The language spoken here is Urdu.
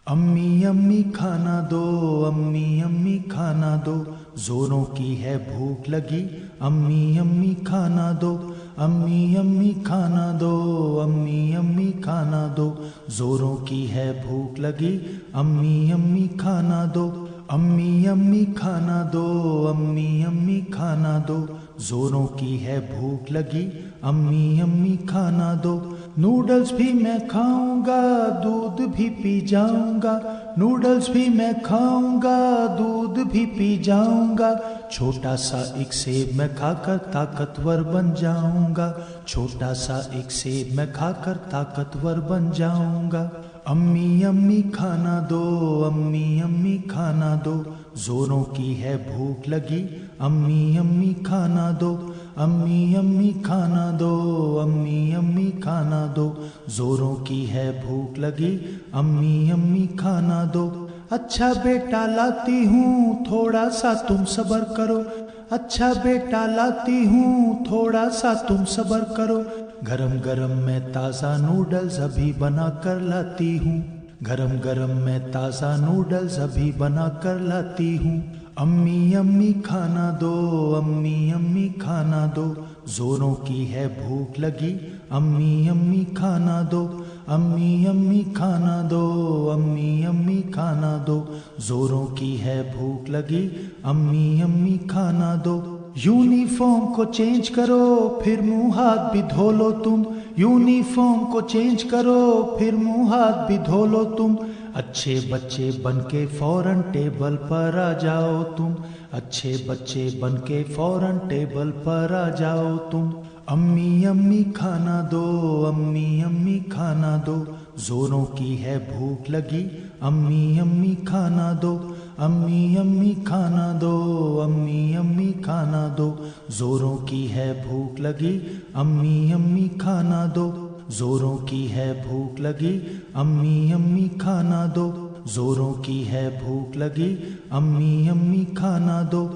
امی امی کھانا دو، امی امی کھانا دو، زوروں کی ہے بھوک لگی، امی امی کھانا دو، امی امی کھانا دو، امی امی کھانا دو، زوروں کی ہے بھوک لگی، امی امی کھانا دو، امی امی کھانا دو، امی امی کھانا دو، زوروں کی ہے بھوک لگی، امی امی کھانا دو، نوڈلز بھی میں کھاؤں گا، دودھ بھی پی جاؤں گا، نوڈلز بھی میں کھاؤں گا، دودھ بھی پی جاؤں گا، چھوٹا سا ایک سیب میں کھا کر طاقتور بن جاؤں گا، چھوٹا سا ایک سیب میں کھا کر طاقتور بن جاؤں گا، امی امی کھانا دو، امی امی کھانا دو، زوروں کی ہے بھوک لگی، امی امی کھانا دو، امی امی کھانا دو، امی امی کھانا دو، زوروں کی ہے بھوک لگی، امی امی کھانا دو، اچھا بیٹا لاتی ہوں تھوڑا سا تم صبر کرو، اچھا بیٹا لاتی ہوں تھوڑا سا تم صبر کرو، گرم گرم میں تازہ نوڈلز ابھی بنا کر لاتی ہوں، گرم گرم میں تازہ نوڈلز ابھی بنا کر لاتی ہوں، امی امی کھانا دو، امی امی کھانا دو، زوروں کی ہے بھوک لگی، امی امی کھانا دو، امی امی کھانا دو، امی امی کھانا دو، زوروں کی ہے بھوک لگی، امی امی کھانا دو، یونیفارم کو چینج کرو پھر منہ ہاتھ بھی دھو لو تم، یونیفارم کو چینج کرو پھر منہ ہاتھ بھی دھو لو تم، اچھے بچے بن کے فوراً ٹیبل پر آ جاؤ تم، اچھے بچے بن کے فوراً ٹیبل پر آ جاؤ تم، امی امی کھانا دو، امی امی کھانا دو، زوروں کی ہے بھوک لگی، امی امی کھانا دو، امی امی کھانا دو، امی امی کھانا دو، زوروں کی ہے بھوک لگی، امی امی کھانا دو، زوروں کی ہے بھوک لگی، امی امی کھانا دو، زوروں کی ہے بھوک لگی، امی امی کھانا دو۔